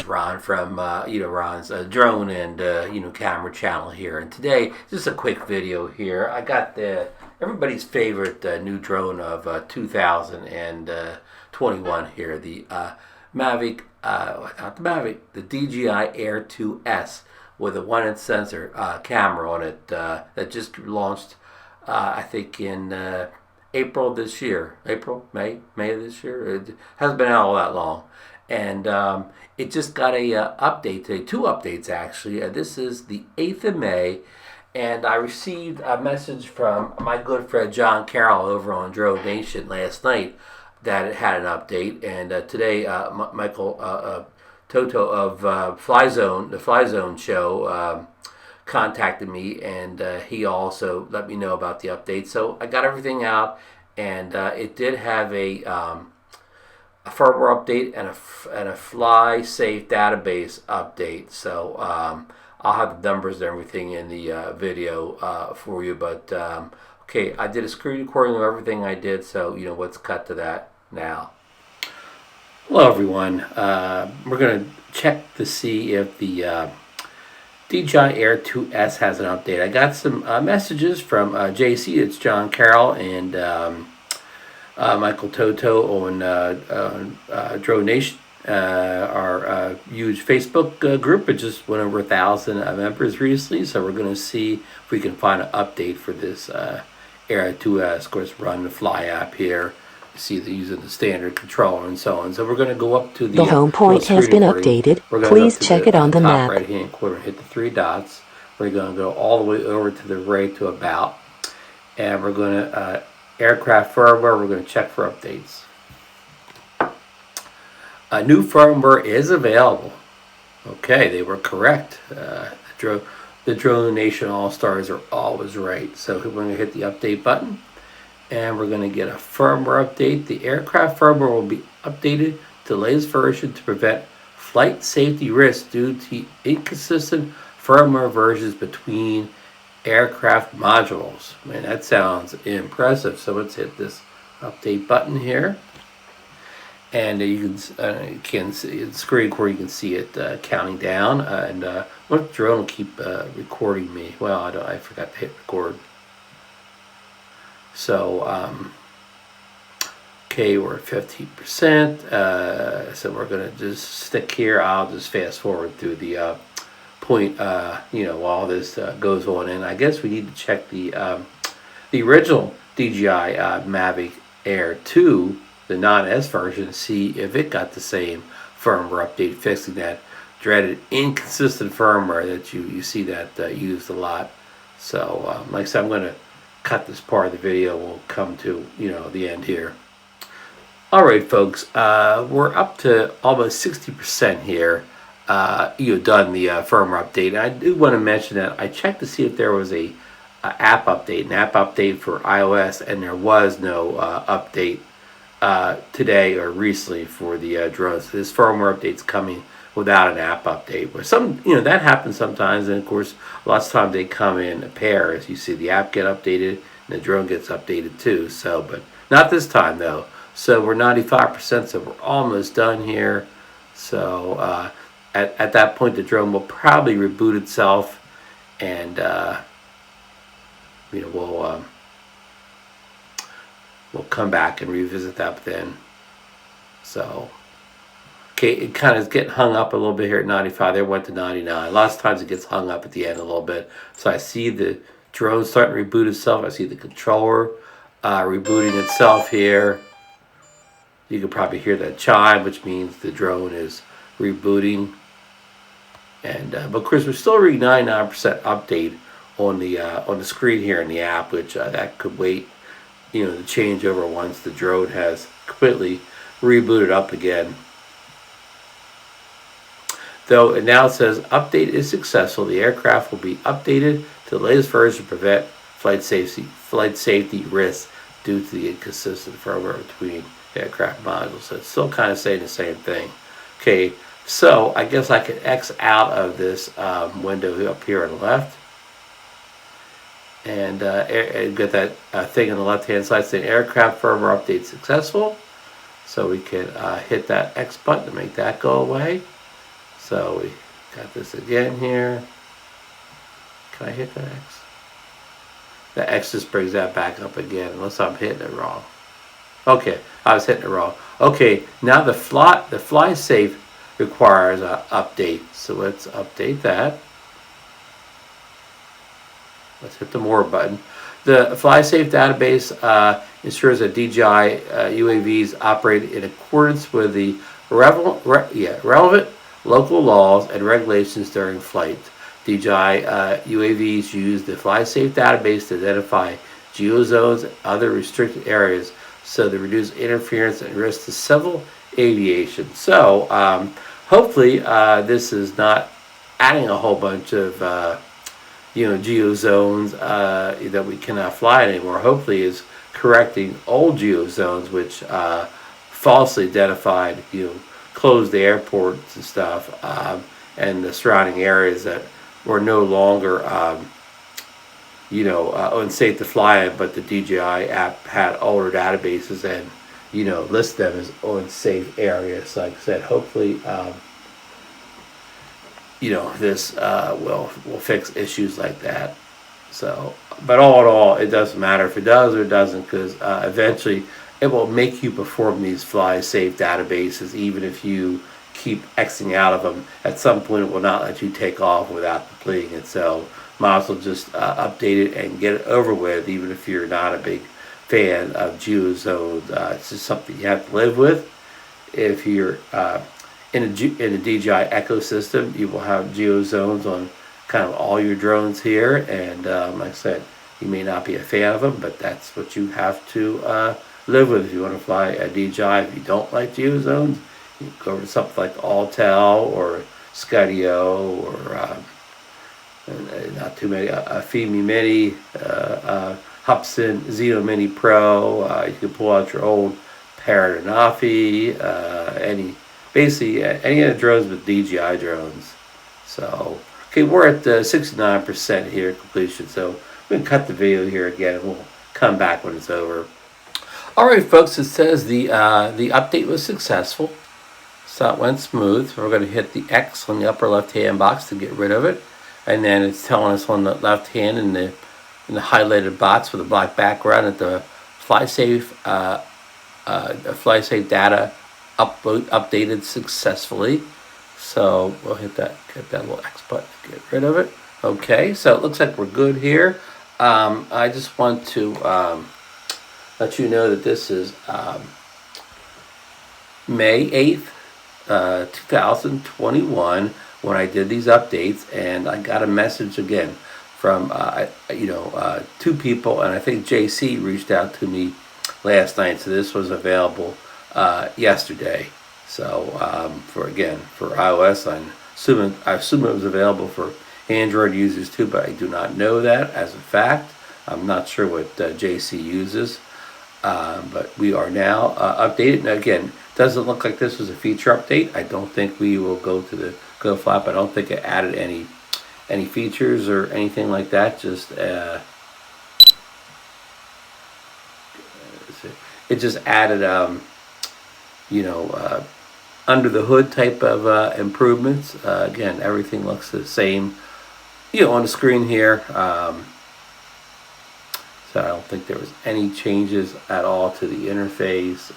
is Ron from Ron's drone and camera channel here. And today, just a quick video here. I got everybody's favorite new drone of 2021 here, the Mavic, not the Mavic, the DJI Air 2S with a 1-inch sensor camera on it that just launched, I think in April of this year. May of this year. It hasn't been out all that long. And it just got a update today, 2 updates actually. This is the 8th of May, and I received a message from my good friend John Carroll over on Drone Nation last night that it had an update. And today, Michael Toto of the Fly Zone show, contacted me, and he also let me know about the update. So I got everything out, and it did have a firmware update and a Flysafe Database update. So I'll have the numbers and everything in the video for you. But okay, I did a screen recording of everything I did, so let's cut to that now. Hello everyone. We're going to check to see if the DJI Air 2S has an update. I got some messages from JC, it's John Carroll, and Michael Toto on Drone Nation, our huge Facebook group. It just went over 1,000 members recently, so we're going to see if we can find an update for this Air 2S. Of course, run the Fly app here. You see they're using the standard controller and so on. So we're going to go up to the home point has been updated. Please check it on the map. Right hand corner, hit the 3 dots. We're going to go all the way over to the right to about, and we're going to aircraft firmware. We're going to check for updates. A new firmware is available. Okay, they were correct. The Drone Nation All-Stars are always right. So we're going to hit the update button, and we're going to get a firmware update. The aircraft firmware will be updated to the latest version to prevent flight safety risks due to inconsistent firmware versions between aircraft modules. Man, that sounds impressive. So let's hit this update button here, and you can see the screen where you can see it counting down. And what drone will keep recording me? Well, I forgot to hit record. So okay, we're at 15%. So we're gonna just stick here. I'll just fast forward through the point, while this goes on. And I guess we need to check the original DJI Mavic Air 2, the non-S version, to see if it got the same firmware update, fixing that dreaded inconsistent firmware that you see that used a lot. So like I said, I'm going to cut this part of the video. We'll come to the end here. All right, folks, we're up to almost 60% here. Done the firmware update. And I do want to mention that I checked to see if there was an app update for iOS, and there was no update today or recently for the drones. So this firmware update's coming without an app update. But that happens sometimes, and of course, lots of times they come in pairs. You see the app get updated, and the drone gets updated too. So, but not this time though. So we're 95%, so we're almost done here. So at that point, the drone will probably reboot itself, and we'll come back and revisit that then. So okay, it kind of is getting hung up a little bit here at 95. There went to 99. Lots of times it gets hung up at the end a little bit. So I see the drone starting to reboot itself. I see the controller rebooting itself here. You can probably hear that chime, which means the drone is rebooting. And but of course, we're still reading 99% update on the screen here in the app, which that could wait, to change over once the drone has completely rebooted up again. Though it now says update is successful, the aircraft will be updated to the latest version to prevent flight safety risks due to the inconsistent firmware between aircraft modules. So it's still kind of saying the same thing. Okay, so I guess I could X out of this window up here on the left, and get that thing on the left hand side saying aircraft firmware update successful. So we can hit that X button to make that go away. So we got this again here. Can I hit the X? The X just brings that back up again, unless I'm hitting it wrong. Okay, I was hitting it wrong. Okay, now the Flysafe requires an update. So let's update that. Let's hit the More button. The Flysafe Database ensures that DJI UAVs operate in accordance with the relevant local laws and regulations during flight. DJI UAVs use the Flysafe Database to identify geozones and other restricted areas so they reduce interference and risk to civil aviation. So hopefully this is not adding a whole bunch of geozones that we cannot fly anymore. Hopefully is correcting old geozones which falsely identified closed airports and stuff and the surrounding areas that were no longer unsafe to fly in, but the DJI app had older databases and list them as unsafe areas. Like I said, hopefully this will fix issues like that. So, but all in all, it doesn't matter if it does or it doesn't, because eventually it will make you perform these Flysafe databases, even if you keep Xing out of them. At some point, it will not let you take off without completing it. So, might as well just update it and get it over with, even if you're not a big fan of geozones. It's just something you have to live with. If you're in a DJI ecosystem, you will have geozones on kind of all your drones here, and like I said, you may not be a fan of them, but that's what you have to live with if you want to fly a DJI. If you don't like geozones, you can go over to something like Altel or Skydio or not too many, Femi Mini, Hubsan, Zeno Mini Pro. You can pull out your old Paradanafi, basically any of the drones with DJI drones. So, okay, we're at 69% here completion. So we're gonna cut the video here again, and we'll come back when it's over. All right, folks. It says the update was successful, so it went smooth. We're gonna hit the X on the upper left-hand box to get rid of it, and then it's telling us on the left hand in the highlighted box with a black background that the Flysafe data updated successfully. So we'll hit that little X button to get rid of it. Okay, so it looks like we're good here. I just want to let you know that this is May 8th, 2021 when I did these updates, and I got a message again from two people, and I think JC reached out to me last night, so this was available yesterday. So for iOS, I assume it was available for Android users too, but I do not know that as a fact. I'm not sure what JC uses, but we are now updated. And again, doesn't look like this was a feature update. I don't think we will go to the Go Flap. I don't think it added any features or anything like that. Just it just added under the hood type of improvements. Again, everything looks the same on the screen here. So I don't think there was any changes at all to the interface.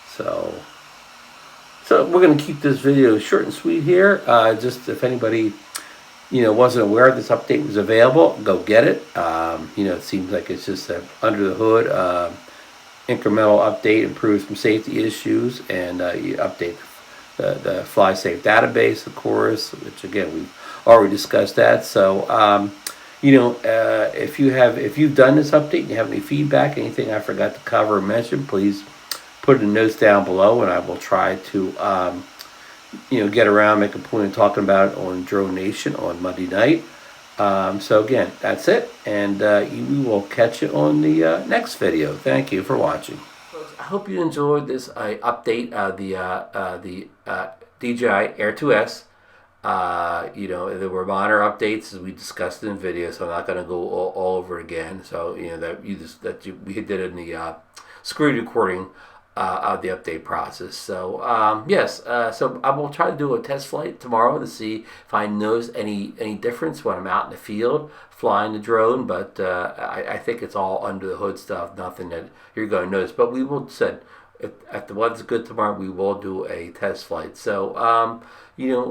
So we're going to keep this video short and sweet here. Just if anybody wasn't aware this update was available, go get it. It seems like it's just under the hood incremental update, improves some safety issues, and you update the Flysafe database, of course, which again we've already discussed that. So if you've done this update and you have any feedback, anything I forgot to cover or mention, please put it in notes down below, and I will try to get around, make a point of talking about it on Drone Nation on Monday night. So again, that's it, and we will catch you on the next video. Thank you for watching. Folks, I hope you enjoyed this update of the DJI Air 2S. There were minor updates as we discussed in the video, so I'm not going to go all over again. So we did in the screen recording. of the update process. So yes, so I will try to do a test flight tomorrow to see if I notice any difference when I'm out in the field flying the drone. But I think it's all under the hood stuff, nothing that you're going to notice. But we will said if the weather's good tomorrow, we will do a test flight. So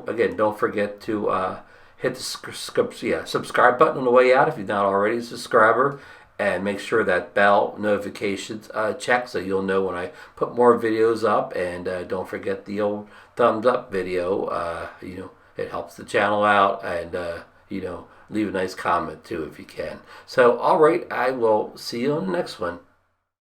again, don't forget to hit the subscribe button on the way out if you're not already a subscriber. And make sure that bell notifications check so you'll know when I put more videos up. And don't forget the old thumbs up video. It helps the channel out. And, leave a nice comment too if you can. So, all right, I will see you on the next one.